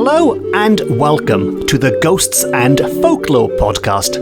Hello and welcome to the Ghosts and Folklore podcast.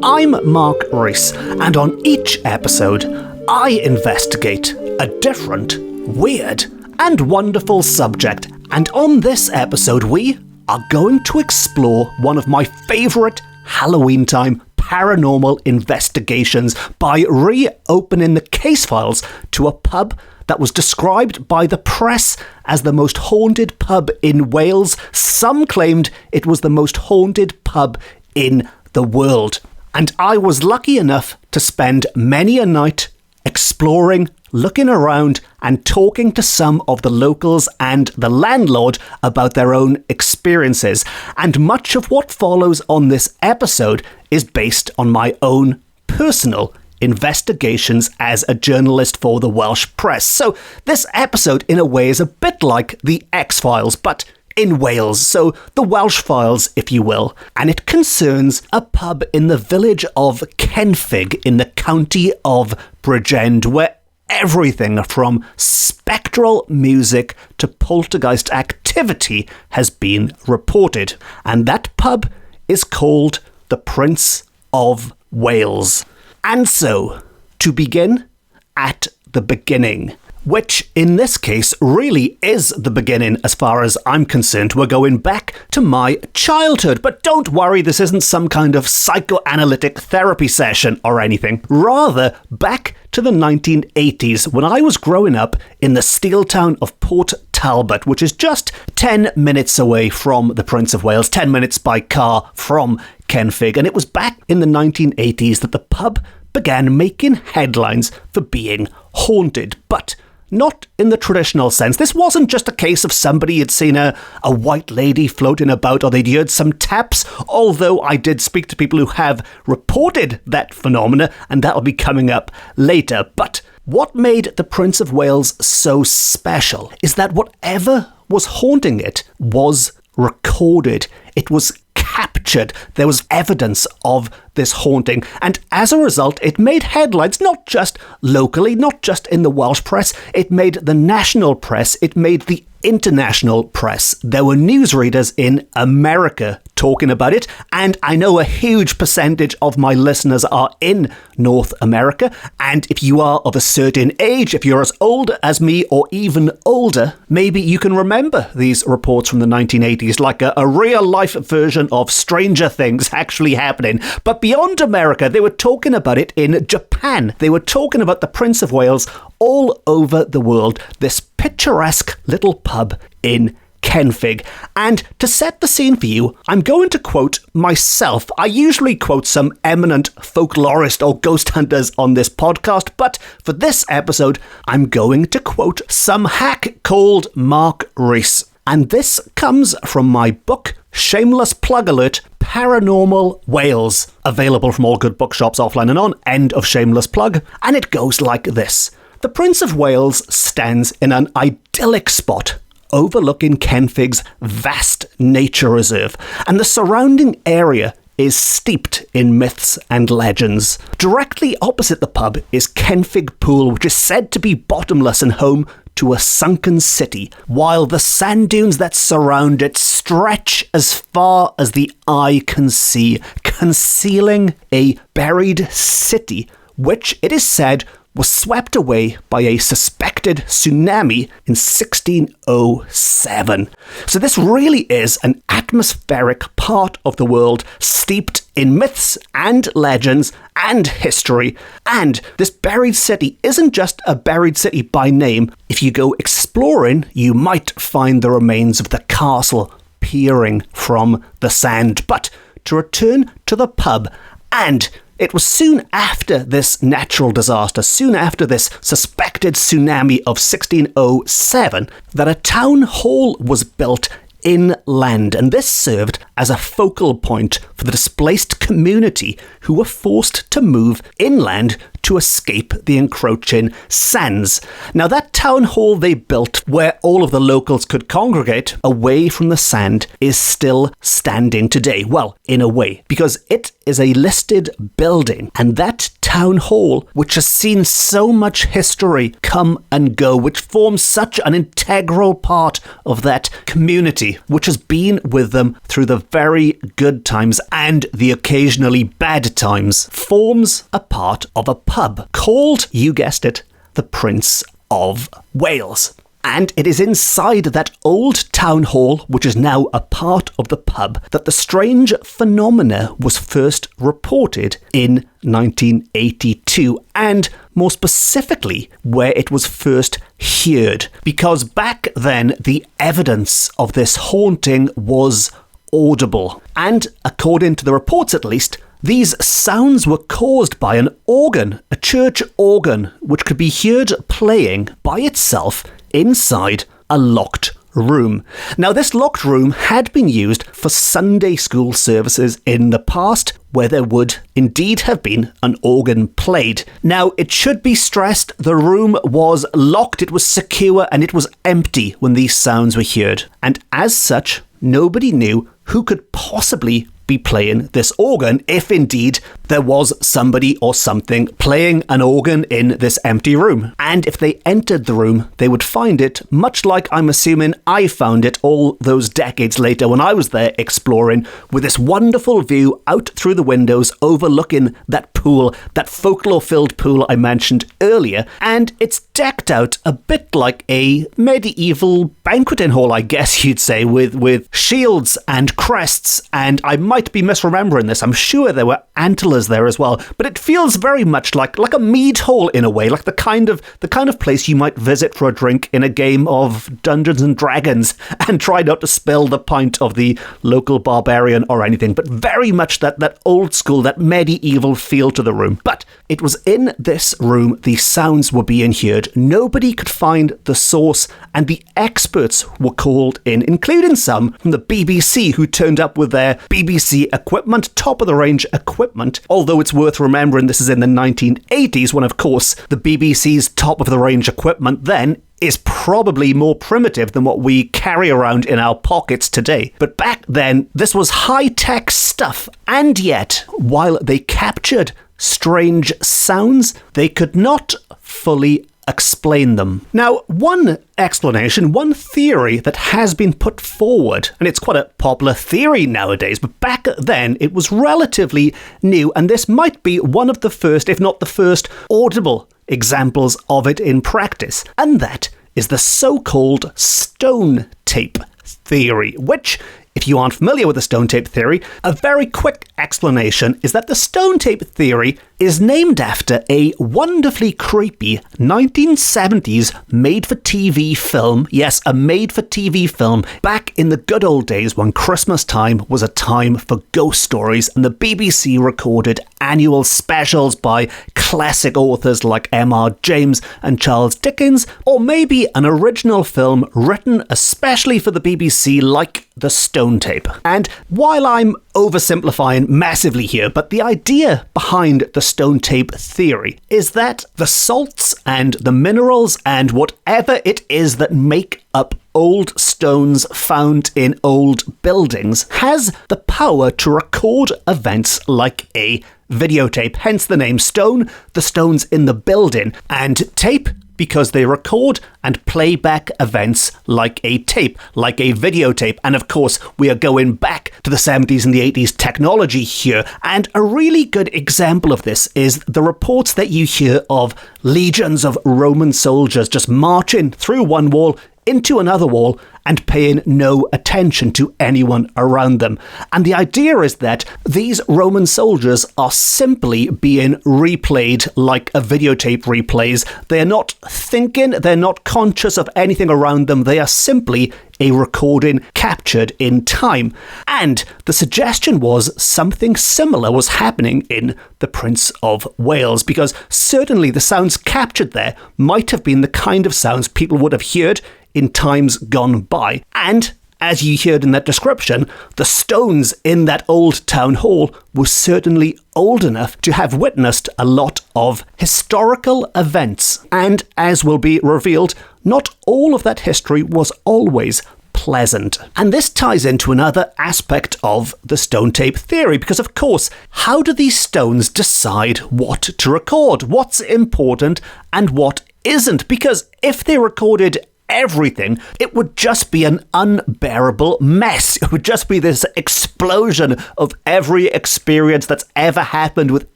I'm Mark Rees, and on each episode, I investigate a different, weird, and wonderful subject. And on this episode, we are going to explore one of my favourite Halloween time paranormal investigations by reopening the case files to a pub that was described by the press as the most haunted pub in Wales. Some claimed it was the most haunted pub in the world. And I was lucky enough to spend many a night exploring, looking around, and talking to some of the locals and the landlord about their own experiences. And much of what follows on this episode is based on my own personal investigations as a journalist for the Welsh press. So this episode, in a way, is a bit like the X-Files, but in Wales, so the Welsh Files, if you will. And it concerns a pub in the village of Kenfig in the county of Bridgend, where everything from spectral music to poltergeist activity has been reported. And that pub is called the Prince of Wales. And so, to begin at the beginning, which in this case really is the beginning as far as I'm concerned. We're going back to my childhood. But don't worry, this isn't some kind of psychoanalytic therapy session or anything. Rather, back to the 1980s when I was growing up in the steel town of Port Talbot, which is just 10 minutes away from the Prince of Wales, 10 minutes by car from Kenfig. And it was back in the 1980s that the pub began making headlines for being haunted. But not in the traditional sense. This wasn't just a case of somebody had seen a white lady floating about or they'd heard some taps, although I did speak to people who have reported that phenomena, and that'll be coming up later. But what made the Prince of Wales so special is that whatever was haunting it was recorded. It was captured. There was evidence of this haunting, and as a result it made headlines not just locally, not just in the Welsh press, it made the national press, it made the international press. There were newsreaders in America talking about it, and I know a huge percentage of my listeners are in North America, and if you are of a certain age, if you're as old as me or even older, maybe you can remember these reports from the 1980s like a real-life version of Stranger Things actually happening. But beyond America, they were talking about it in Japan. They were talking about the Prince of Wales all over the world, this picturesque little pub in Kenfig. And to set the scene for you, I'm going to quote myself. I usually quote some eminent folklorist or ghost hunters on this podcast, but for this episode, I'm going to quote some hack called Mark Rees. And this comes from my book, shameless plug alert, Paranormal Wales, available from all good bookshops offline and on, end of shameless plug. And it goes like this. The Prince of Wales stands in an idyllic spot overlooking Kenfig's vast nature reserve, and the surrounding area is steeped in myths and legends. Directly opposite the pub is Kenfig Pool, which is said to be bottomless and home to a sunken city, while the sand dunes that surround it stretch as far as the eye can see, concealing a buried city, which it is said was swept away by a suspected tsunami in 1607. So this really is an atmospheric part of the world steeped in myths and legends and history. And this buried city isn't just a buried city by name. If you go exploring, you might find the remains of the castle peering from the sand. But to return to the pub, and it was soon after this natural disaster, soon after this suspected tsunami of 1607, that a town hall was built inland, and this served as a focal point for the displaced community who were forced to move inland to escape the encroaching sands. Now, that town hall they built, where all of the locals could congregate away from the sand, is still standing today. Well, in a way, because it is a listed building, and that town hall, which has seen so much history come and go, which forms such an integral part of that community, which has been with them through the very good times and the occasionally bad times, forms a part of a pub called, you guessed it, the Prince of Wales. And it is inside that old town hall, which is now a part of the pub, that the strange phenomena was first reported in 1982, and more specifically, where it was first heard. Because back then, the evidence of this haunting was audible. And according to the reports at least, these sounds were caused by an organ, a church organ, which could be heard playing by itself inside a locked room. Now, this locked room had been used for Sunday school services in the past, where there would indeed have been an organ played. Now, it should be stressed the room was locked, it was secure, and it was empty when these sounds were heard. And as such, nobody knew who could possibly be playing this organ, if indeed there was somebody or something playing an organ in this empty room. And if they entered the room, they would find it much like I'm assuming I found it all those decades later when I was there exploring, with this wonderful view out through the windows overlooking that pool, that folklore-filled pool I mentioned earlier. And it's decked out a bit like a medieval banqueting hall, I guess you'd say, with shields and crests, and I might be misremembering this. I'm sure there were antlers there as well, but it feels very much like a mead hall in a way, like the kind of place you might visit for a drink in a game of Dungeons and Dragons and try not to spill the pint of the local barbarian or anything, but very much that old school, that medieval feel to the room. But it was in this room the sounds were being heard. Nobody could find the source, and the experts were called in, including some from the BBC who turned up with their BBC equipment, top-of-the-range equipment, although it's worth remembering this is in the 1980s when, of course, the BBC's top-of-the-range equipment then is probably more primitive than what we carry around in our pockets today. But back then, this was high-tech stuff, and yet, while they captured strange sounds, they could not fully explain them. Now, one explanation, one theory that has been put forward, and it's quite a popular theory nowadays, but back then it was relatively new, and this might be one of the first, if not the first, audible examples of it in practice, and that is the so-called stone tape theory, which, if you aren't familiar with the stone tape theory, a very quick explanation is that the stone tape theory is named after a wonderfully creepy 1970s made-for-TV film. Yes, a made-for-TV film back in the good old days when Christmas time was a time for ghost stories, and the BBC recorded annual specials by classic authors like M.R. James and Charles Dickens, or maybe an original film written especially for the BBC like the stone tape. And while I'm oversimplifying massively here, but the idea behind the stone tape theory is that the salts and the minerals and whatever it is that make up old stones found in old buildings has the power to record events like a videotape, hence the name stone, the stones in the building, and tape because they record and play back events like a tape, like a videotape. And of course, we are going back to the 70s and the 80s technology here. And a really good example of this is the reports that you hear of legions of Roman soldiers just marching through one wall into another wall and paying no attention to anyone around them. And the idea is that these Roman soldiers are simply being replayed like a videotape replays. They're not thinking, they're not conscious of anything around them. They are simply a recording captured in time. And the suggestion was something similar was happening in The Prince of Wales, because certainly the sounds captured there might have been the kind of sounds people would have heard in times gone by. And as you heard in that description, the stones in that old town hall were certainly old enough to have witnessed a lot of historical events. And as will be revealed, not all of that history was always unpleasant. And this ties into another aspect of the stone tape theory, because of course, how do these stones decide what to record? What's important and what isn't? Because if they recorded everything, it would just be an unbearable mess. It would just be this explosion of every experience that's ever happened with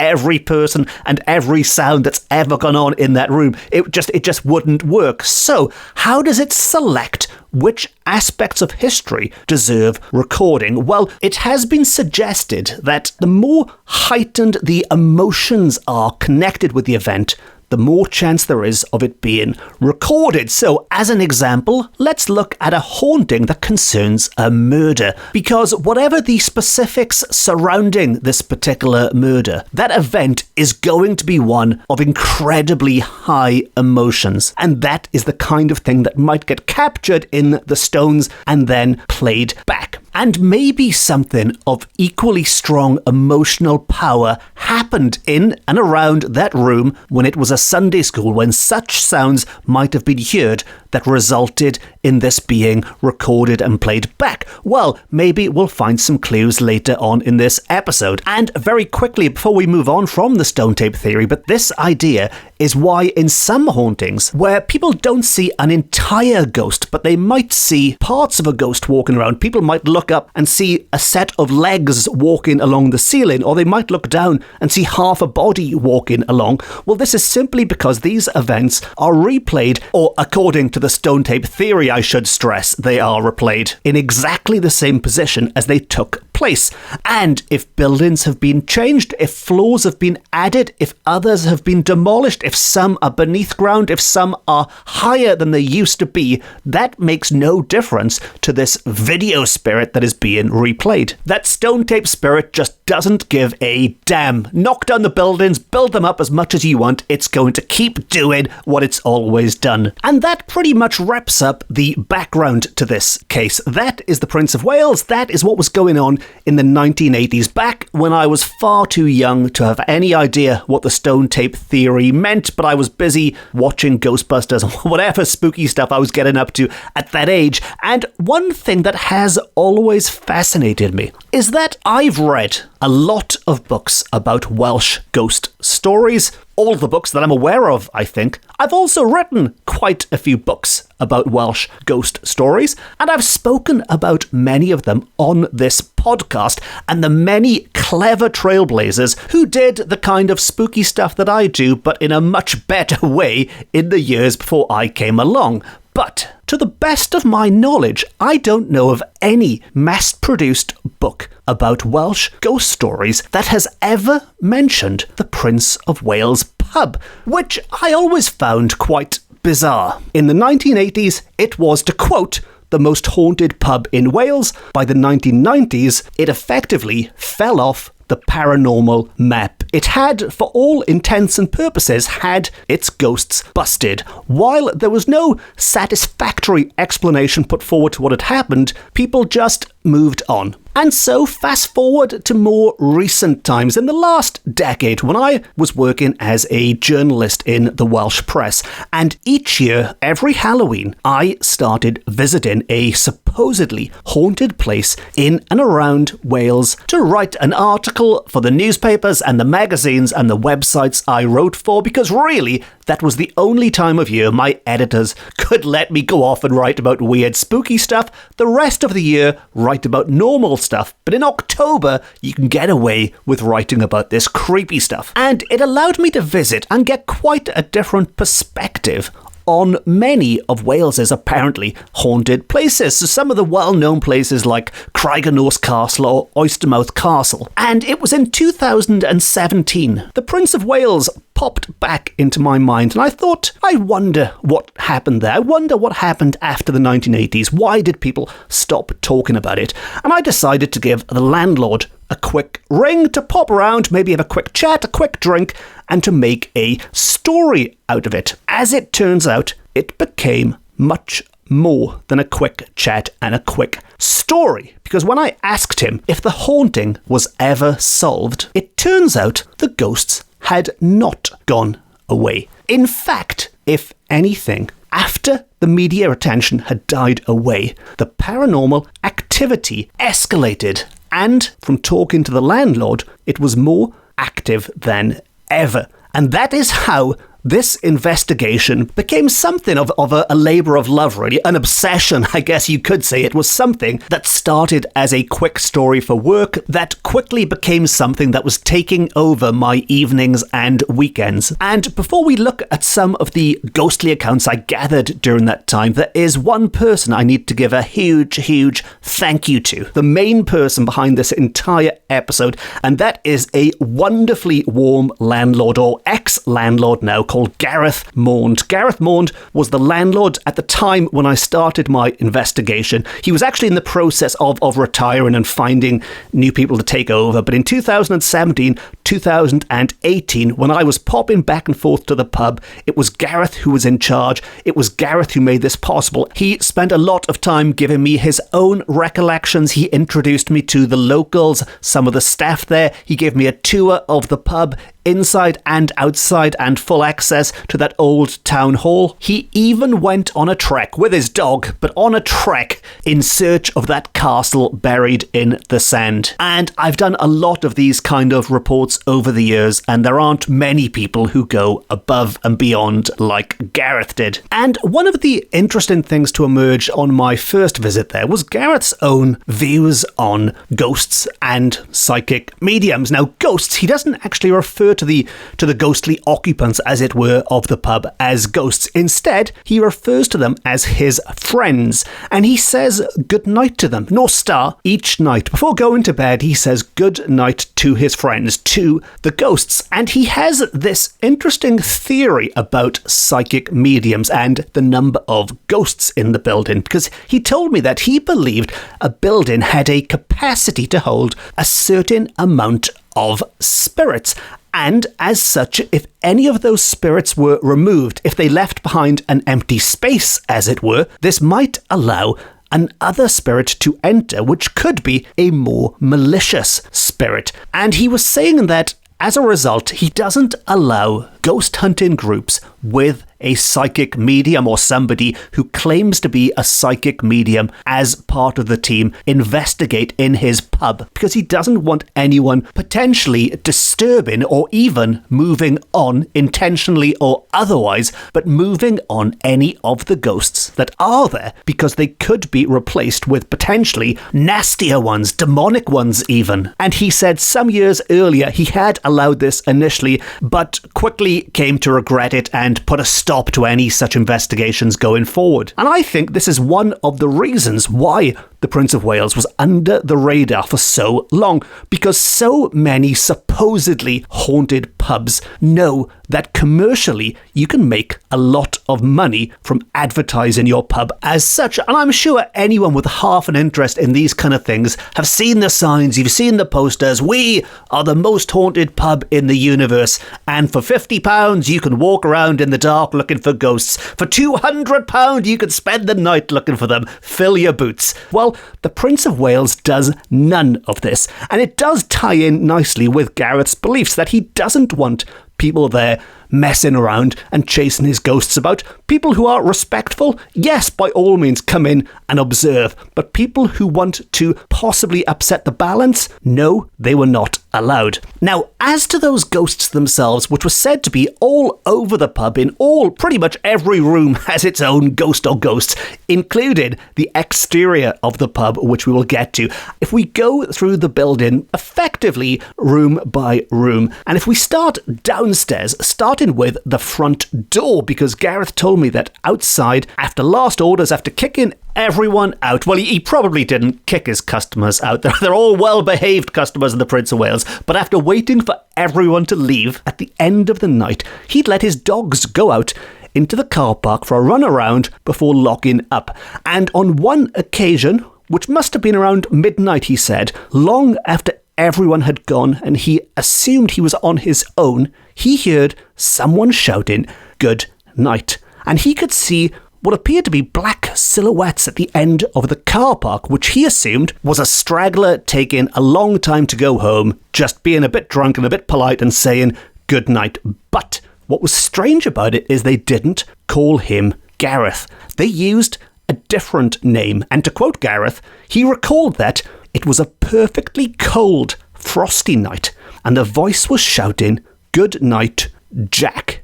every person and every sound that's ever gone on in that room. It just wouldn't work. So how does it select which aspects of history deserve recording? Well, it has been suggested that the more heightened the emotions are connected with the event, the more chance there is of it being recorded. So, as an example, let's look at a haunting that concerns a murder. Because whatever the specifics surrounding this particular murder, that event is going to be one of incredibly high emotions. And that is the kind of thing that might get captured in the stones and then played back. And maybe something of equally strong emotional power happened in and around that room when it was a Sunday school, when such sounds might have been heard that resulted in this being recorded and played back. Well, maybe we'll find some clues later on in this episode. And very quickly, before we move on from the stone tape theory, but this idea is why in some hauntings, where people don't see an entire ghost, but they might see parts of a ghost walking around, people might look up and see a set of legs walking along the ceiling, or they might look down and see half a body walking along. Well, this is simply because these events are replayed, or according to the stone tape theory, I should stress, they are replayed in exactly the same position as they took place. And if buildings have been changed, if floors have been added, if others have been demolished, if some are beneath ground, if some are higher than they used to be, that makes no difference to this video spirit that is being replayed. That stone tape spirit just doesn't give a damn. Knock down the buildings, build them up as much as you want, it's going to keep doing what it's always done. And that pretty much wraps up the background to this case. That is the Prince of Wales. That is what was going on in the 1980s, back when I was far too young to have any idea what the stone tape theory meant, but I was busy watching Ghostbusters or whatever spooky stuff I was getting up to at that age. And one thing that has always fascinated me is that I've read a lot of books about Welsh ghost stories. All the books that I'm aware of, I think. I've also written quite a few books about Welsh ghost stories, and I've spoken about many of them on this podcast, and the many clever trailblazers who did the kind of spooky stuff that I do, but in a much better way in the years before I came along. But to the best of my knowledge, I don't know of any mass-produced book about Welsh ghost stories that has ever mentioned the Prince of Wales pub, which I always found quite bizarre. In the 1980s, it was, to quote, the most haunted pub in Wales. By the 1990s, it effectively fell off the paranormal map. It had, for all intents and purposes, had its ghosts busted. While there was no satisfactory explanation put forward to what had happened, people just moved on. And so fast forward to more recent times, in the last decade, when I was working as a journalist in the Welsh press, and each year, every Halloween, I started visiting a supposedly haunted place in and around Wales to write an article for the newspapers and the magazines and the websites I wrote for, because really, that was the only time of year my editors could let me go off and write about weird, spooky stuff. The rest of the year, write about normal stuff. But in October, you can get away with writing about this creepy stuff. And it allowed me to visit and get quite a different perspective on many of Wales's apparently haunted places. So some of the well-known places like Nos Castle or Oystermouth Castle. And it was in 2017, the Prince of Wales popped back into my mind, and I thought, I wonder what happened there. I wonder what happened after the 1980s. Why did people stop talking about it? And I decided to give the landlord a quick ring to pop around, maybe have a quick chat, a quick drink, and to make a story out of it. As it turns out, it became much more than a quick chat and a quick story. Because when I asked him if the haunting was ever solved, it turns out the ghosts had not gone away. In fact, if anything, after the media attention had died away, the paranormal activity escalated. And from talking to the landlord, it was more active than ever. And that is how this investigation became something of a labour of love, really. An obsession, I guess you could say. It was something that started as a quick story for work that quickly became something that was taking over my evenings and weekends. And before we look at some of the ghostly accounts I gathered during that time, there is one person I need to give a huge thank you to. The main person behind this entire episode, and that is a wonderfully warm landlord, or ex-landlord now, called Gareth Maund. Gareth Maund was the landlord at the time when I started my investigation. He was actually in the process of retiring and finding new people to take over. But in 2017, 2018, when I was popping back and forth to the pub, it was Gareth who was in charge. It was Gareth who made this possible. He spent a lot of time giving me his own recollections. He introduced me to the locals, some of the staff there. He gave me a tour of the pub, inside and outside, and full access to that old town hall. He even went on a trek with his dog, but on a trek in search of that castle buried in the sand. And I've done a lot of these kind of reports over the years, and there aren't many people who go above and beyond like Gareth did. And one of the interesting things to emerge on my first visit there was Gareth's own views on ghosts and psychic mediums. Now, ghosts, he doesn't actually refer to the ghostly occupants, as it were, of the pub as ghosts. Instead, he refers to them as his friends, and he says good night to them. North Star, each night before going to bed, he says good night to his friends, to the ghosts. And he has this interesting theory about psychic mediums and the number of ghosts in the building, because he told me that he believed a building had a capacity to hold a certain amount of spirits. And as such, if any of those spirits were removed, if they left behind an empty space, as it were, this might allow another spirit to enter, which could be a more malicious spirit. And he was saying that as a result, he doesn't allow ghost hunting groups with a psychic medium or somebody who claims to be a psychic medium as part of the team investigate in his pub, because he doesn't want anyone potentially disturbing or even moving on, intentionally or otherwise, but moving on any of the ghosts that are there, because they could be replaced with potentially nastier ones, demonic ones even. And he said some years earlier he had allowed this initially, but quickly came to regret it and put a stop to any such investigations going forward. And I think this is one of the reasons why the Prince of Wales was under the radar for so long, because so many supposedly haunted pubs know that commercially you can make a lot of money from advertising your pub as such. And I'm sure anyone with half an interest in these kind of things have seen the signs, you've seen the posters. We are the most haunted pub in the universe, and for £50 you can walk around in the dark looking for ghosts. For £200 you can spend the night looking for them. Fill your boots. Well, the Prince of Wales does none of this, and it does tie in nicely with Gareth's beliefs that he doesn't want people there messing around and chasing his ghosts about. People who are respectful, yes, by all means come in and observe, but people who want to possibly upset the balance, no, they were not allowed. Now, as to those ghosts themselves, which were said to be all over the pub, in pretty much every room has its own ghost or ghosts, including the exterior of the pub, which we will get to. If we go through the building effectively room by room, and if we start downstairs, starting with the front door, because Gareth told me that outside, after last orders, after kicking everyone out, well, he probably didn't kick his customers out. They're all well-behaved customers in the Prince of Wales, but after waiting for everyone to leave at the end of the night, he'd let his dogs go out into the car park for a run around before locking up. And on one occasion, which must have been around midnight, he said, long after everyone had gone and he assumed he was on his own, he heard someone shouting, "Good night." And he could see what appeared to be black silhouettes at the end of the car park, which he assumed was a straggler taking a long time to go home, just being a bit drunk and a bit polite and saying good night. But what was strange about it is they didn't call him Gareth. They used a different name, and to quote Gareth, he recalled that it was a perfectly cold, frosty night, and the voice was shouting, "Good night, Jack."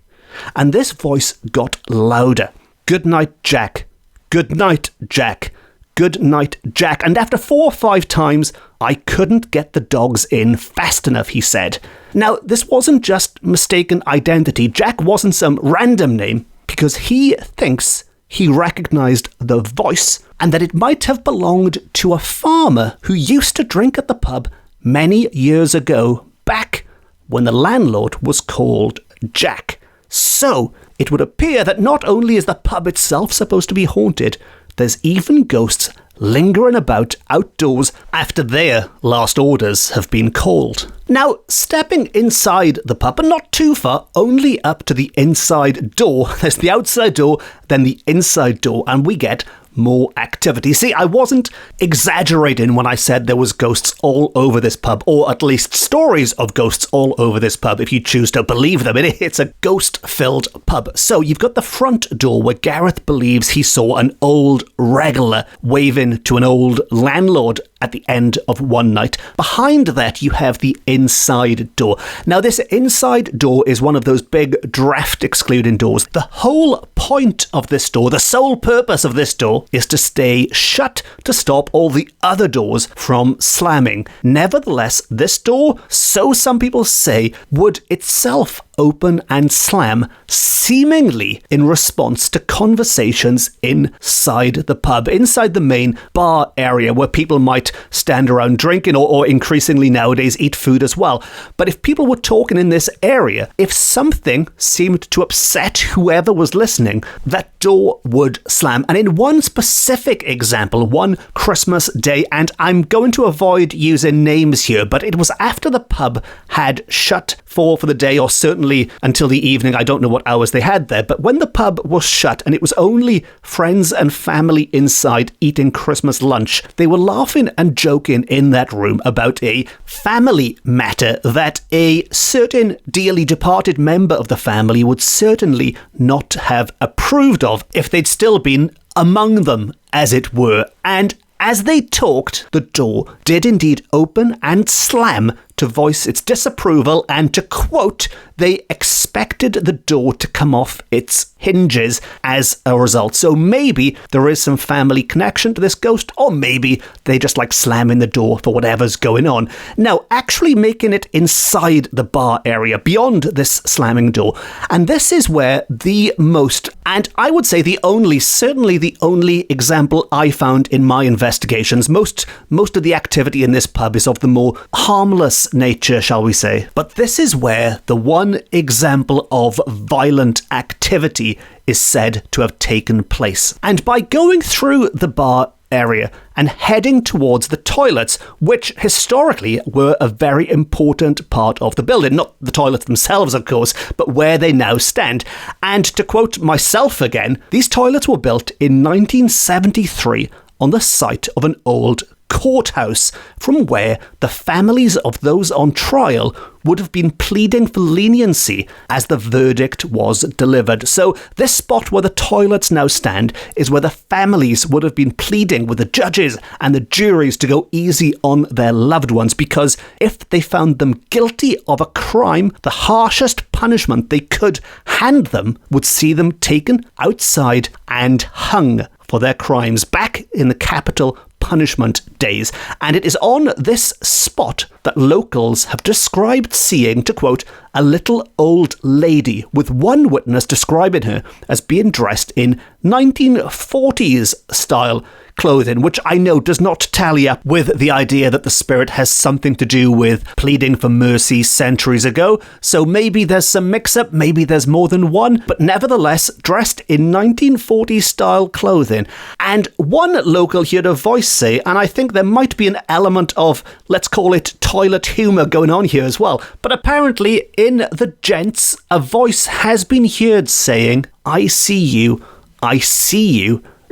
And this voice got louder. "Good night, Jack. Good night, Jack. Good night, Jack." And after 4 or 5 times, I couldn't get the dogs in fast enough, he said. Now, this wasn't just mistaken identity. Jack wasn't some random name, because he thinks he recognized the voice and that it might have belonged to a farmer who used to drink at the pub many years ago, back when the landlord was called Jack. So, it would appear that not only is the pub itself supposed to be haunted, there's even ghosts lingering about outdoors after their last orders have been called. Now, stepping inside the pub, but not too far, only up to the inside door. There's the outside door, then the inside door, and we get more activity. See, I wasn't exaggerating when I said there was ghosts all over this pub, or at least stories of ghosts all over this pub, if you choose to believe them. It's a ghost-filled pub. So you've got the front door where Gareth believes he saw an old regular waving to an old landlord at the end of one night. Behind that, you have the inside door. Now, this inside door is one of those big draft-excluding doors. The whole point of this door, the sole purpose of this door, is to stay shut to stop all the other doors from slamming. Nevertheless, this door, so some people say, would itself open and slam, seemingly in response to conversations inside the pub, inside the main bar area where people might stand around drinking or increasingly nowadays eat food as well. But if people were talking in this area, if something seemed to upset whoever was listening, that door would slam. And in one specific example, one Christmas day, and I'm going to avoid using names here, but it was after the pub had shut for the day, or certainly until the evening. I don't know what hours they had there, but when the pub was shut and it was only friends and family inside eating Christmas lunch, they were laughing and joking in that room about a family matter that a certain dearly departed member of the family would certainly not have approved of if they'd still been among them, as it were. And as they talked, the door did indeed open and slam to voice its disapproval, and to quote, they expected the door to come off its hinges as a result. So maybe there is some family connection to this ghost, or maybe they just like slamming the door for whatever's going on. Now, actually making it inside the bar area, beyond this slamming door, and this is where the most, and I would say the only, certainly the only example I found in my investigations, most of the activity in this pub is of the more harmless nature, shall we say. But this is where the one example of violent activity is said to have taken place. And by going through the bar area and heading towards the toilets, which historically were a very important part of the building, not the toilets themselves, of course, but where they now stand. And to quote myself again, these toilets were built in 1973 on the site of an old courthouse, from where the families of those on trial would have been pleading for leniency as the verdict was delivered. So this spot where the toilets now stand is where the families would have been pleading with the judges and the juries to go easy on their loved ones, because if they found them guilty of a crime, the harshest punishment they could hand them would see them taken outside and hung for their crimes back in the capital punishment days. And it is on this spot that locals have described seeing, to quote, a little old lady, with one witness describing her as being dressed in 1940s style clothing, which I know does not tally up with the idea that the spirit has something to do with pleading for mercy centuries ago. So maybe there's some mix-up, maybe there's more than one, but nevertheless dressed in 1940s style clothing. And one local heard a voice say, and I think there might be an element of, let's call it toilet humour going on here as well, but apparently in the gents, a voice has been heard saying, I see you,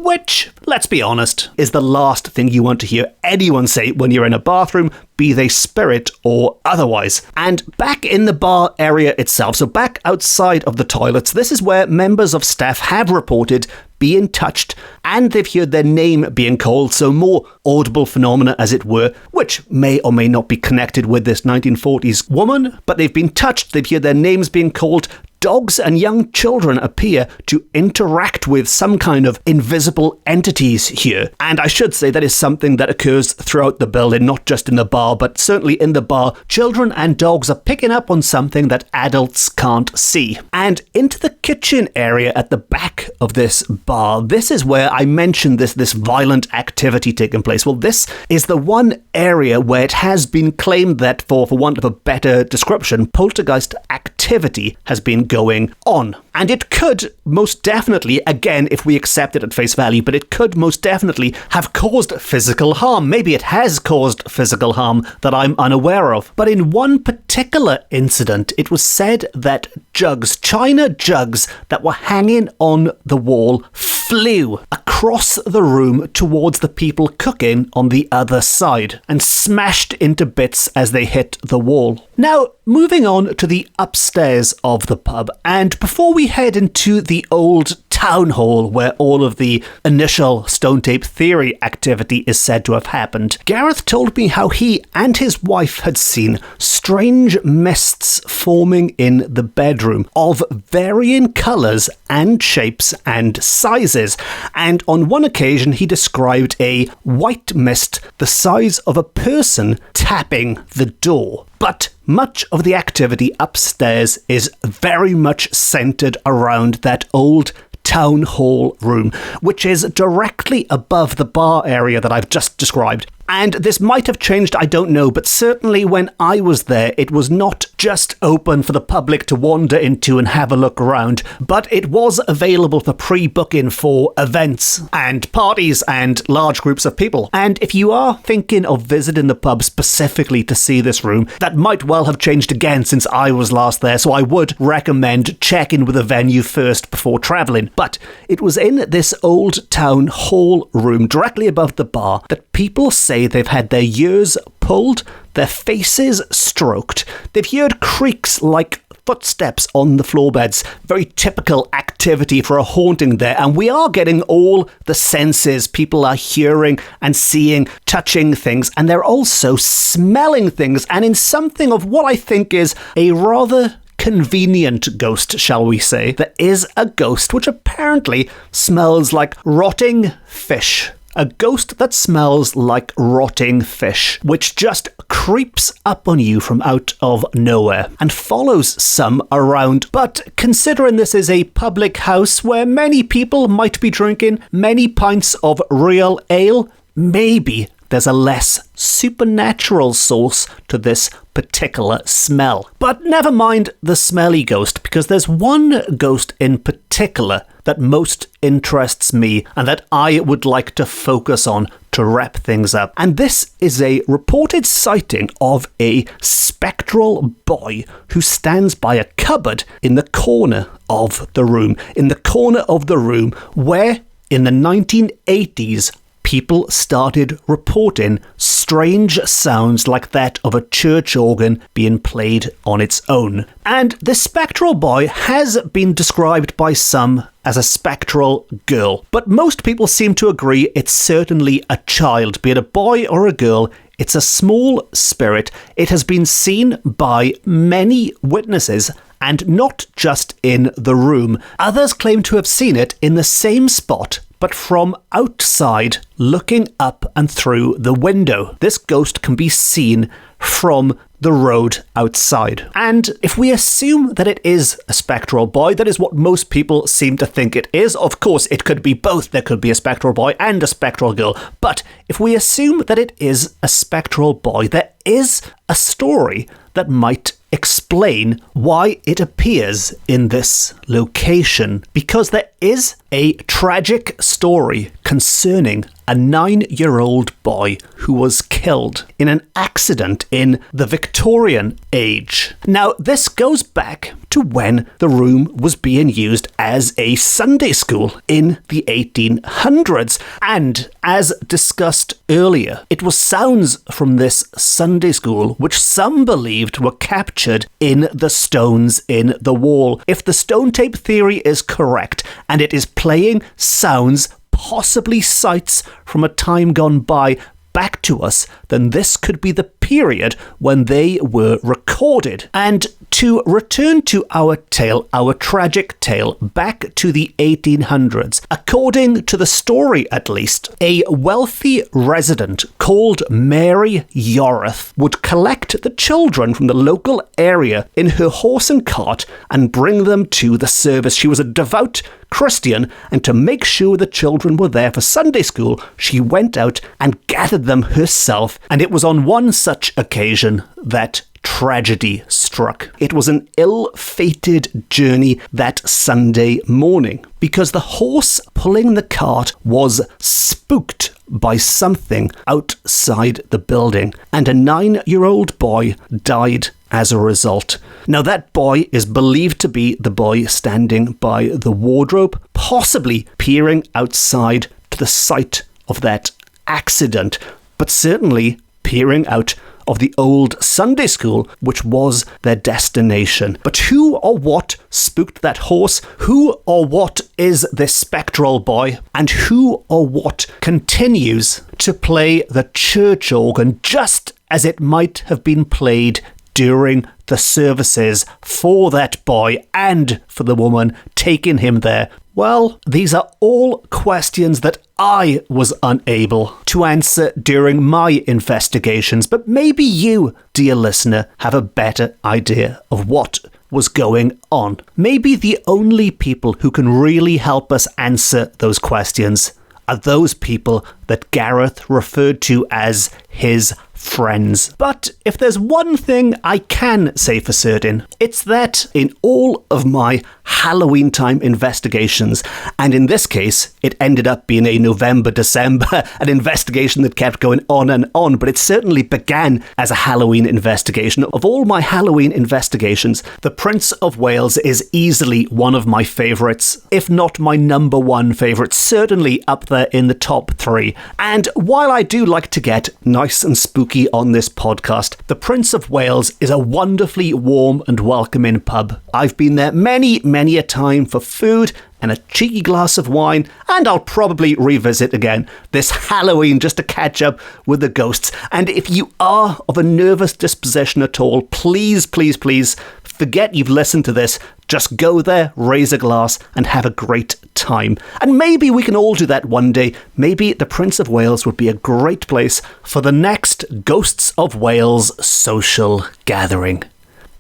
which, let's be honest, is the last thing you want to hear anyone say when you're in a bathroom, be they spirit or otherwise. And back in the bar area itself, so back outside of the toilets, this is where members of staff have reported being touched, and they've heard their name being called, so more audible phenomena, as it were, which may or may not be connected with this 1940s woman, but they've been touched, they've heard their names being called. Dogs and young children appear to interact with some kind of invisible entities here. And I should say that is something that occurs throughout the building, not just in the bar, but certainly in the bar. Children and dogs are picking up on something that adults can't see. And into the kitchen area at the back of this bar, this is where I mentioned this violent activity taking place. Well, this is the one area where it has been claimed that, for want of a better description, poltergeist activity has been going on. And it could most definitely, again, if we accept it at face value, but it could most definitely have caused physical harm. Maybe it has caused physical harm that I'm unaware of. But in one particular incident, it was said that jugs, china jugs that were hanging on the wall, flew across the room towards the people cooking on the other side and smashed into bits as they hit the wall. Now, moving on to the upstairs of the pub, and before we head into the old town hall where all of the initial Stone Tape Theory activity is said to have happened, Gareth told me how he and his wife had seen strange mists forming in the bedroom of varying colours and shapes and sizes. And on one occasion he described a white mist the size of a person tapping the door. But much of the activity upstairs is very much centred around that old town hall room, which is directly above the bar area that I've just described. And this might have changed, I don't know, but certainly when I was there, it was not just open for the public to wander into and have a look around, but it was available for pre-booking for events and parties and large groups of people. And if you are thinking of visiting the pub specifically to see this room, that might well have changed again since I was last there, so I would recommend checking with the venue first before travelling. But it was in this old town hall room directly above the bar that people say they've had their ears pulled, their faces stroked. They've heard creaks like footsteps on the floorboards. Very typical activity for a haunting there. And we are getting all the senses. People are hearing and seeing, touching things, and they're also smelling things. And in something of what I think is a rather convenient ghost, shall we say, there is a ghost which apparently smells like rotting fish. A ghost that smells like rotting fish, which just creeps up on you from out of nowhere and follows some around. But considering this is a public house where many people might be drinking many pints of real ale, maybe there's a less supernatural source to this particular smell. But never mind the smelly ghost, because there's one ghost in particular that most interests me and that I would like to focus on to wrap things up. And this is a reported sighting of a spectral boy who stands by a cupboard in the corner of the room. In the corner of the room where, in the 1980s, people started reporting strange sounds like that of a church organ being played on its own. And this spectral boy has been described by some as a spectral girl, but most people seem to agree it's certainly a child, be it a boy or a girl. It's a small spirit. It has been seen by many witnesses, and not just in the room. Others claim to have seen it in the same spot, but from outside, looking up and through the window. This ghost can be seen from the road outside. And if we assume that it is a spectral boy, that is what most people seem to think it is. Of course, it could be both. There could be a spectral boy and a spectral girl. But if we assume that it is a spectral boy, there is a story that might explain why it appears in this location. Because there is a tragic story concerning a 9-year-old boy who was killed in an accident in the Victorian age. Now, this goes back to when the room was being used as a Sunday school in the 1800s. And as discussed earlier, it was sounds from this Sunday school which some believed were captured in the stones in the wall. If the stone tape theory is correct, and it is playing sounds, possibly sights from a time gone by, back to us, then this could be the period when they were recorded. And to return to our tale, our tragic tale, back to the 1800s, according to the story at least, a wealthy resident called Mary Yoreth would collect the children from the local area in her horse and cart and bring them to the service. She was a devout Christian, and to make sure the children were there for Sunday school, she went out and gathered them herself, and it was on one such occasion that tragedy struck. It was an ill-fated journey that Sunday morning, because the horse pulling the cart was spooked by something outside the building, and a 9-year-old boy died as a result. Now, that boy is believed to be the boy standing by the wardrobe, possibly peering outside to the site of that accident, but certainly peering out of the old Sunday school, which was their destination. But who or what spooked that horse? Who or what is this spectral boy? And who or what continues to play the church organ just as it might have been played during the services for that boy and for the woman taking him there? Well, these are all questions that I was unable to answer during my investigations, but maybe you, dear listener, have a better idea of what was going on. Maybe the only people who can really help us answer those questions are those people that Gareth referred to as his friends. But if there's one thing I can say for certain, it's that in all of my Halloween time investigations, and in this case, it ended up being a November-December, an investigation that kept going on and on, but it certainly began as a Halloween investigation. Of all my Halloween investigations, The Prince of Wales is easily one of my favourites, if not my number one favourite, certainly up there in the top 3. And while I do like to get nice and spooky on this podcast, The Prince of Wales is a wonderfully warm and welcoming pub. I've been there many a time for food and a cheeky glass of wine, and I'll probably revisit again this Halloween just to catch up with the ghosts. And if you are of a nervous disposition at all, please forget you've listened to this. Just go there, raise a glass, and have a great time. And maybe we can all do that one day. Maybe the Prince of Wales would be a great place for the next Ghosts of Wales social gathering.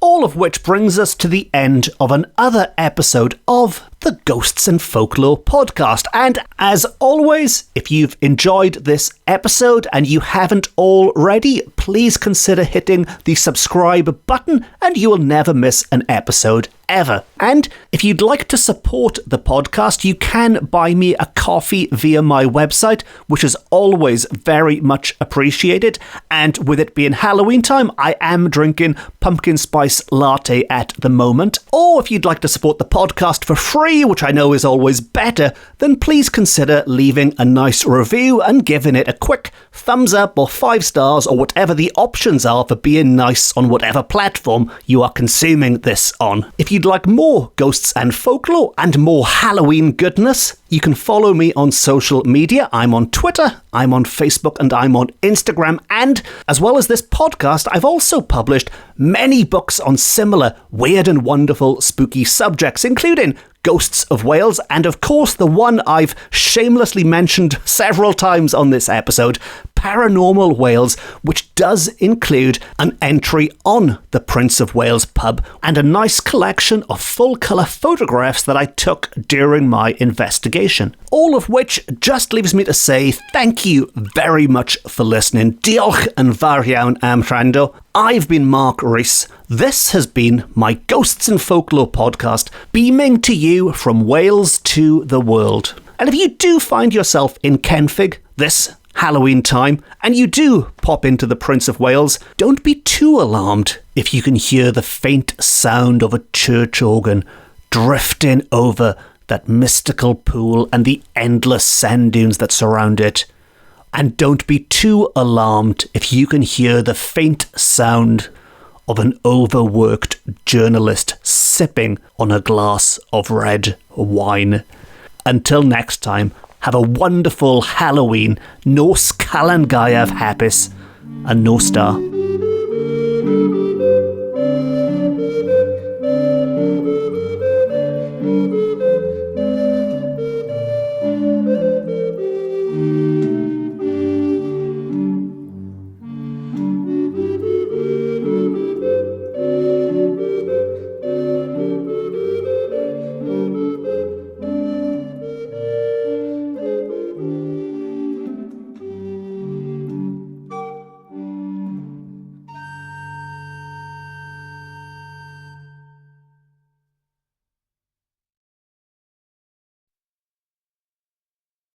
All of which brings us to the end of another episode of the Ghosts and Folklore podcast. And as always, if you've enjoyed this episode and you haven't already, please consider hitting the subscribe button and you will never miss an episode ever. And if you'd like to support the podcast, you can buy me a coffee via my website, which is always very much appreciated. And with it being Halloween time, I am drinking pumpkin spice latte at the moment. Or if you'd like to support the podcast for free, which I know is always better, then please consider leaving a nice review and giving it a quick thumbs up or 5 stars or whatever the options are for being nice on whatever platform you are consuming this on. If you'd like more Ghosts and Folklore and more Halloween goodness, you can follow me on social media. I'm on Twitter, I'm on Facebook, and I'm on Instagram. And as well as this podcast, I've also published many books on similar weird and wonderful spooky subjects, including Ghosts of Wales, and of course the one I've shamelessly mentioned several times on this episode, Paranormal Wales, which does include an entry on the Prince of Wales pub and a nice collection of full-colour photographs that I took during my investigation. All of which just leaves me to say thank you very much for listening. Diolch yn fawr iawn am wrando. I've been Mark Rees. This has been my Ghosts and Folklore podcast, beaming to you from Wales to the world. And if you do find yourself in Kenfig this Halloween time, and you do pop into the Prince of Wales, don't be too alarmed if you can hear the faint sound of a church organ drifting over that mystical pool and the endless sand dunes that surround it. And don't be too alarmed if you can hear the faint sound of an overworked journalist sipping on a glass of red wine. Until next time, have a wonderful Halloween, Nos Calan Gaeaf hapus, and Nos da.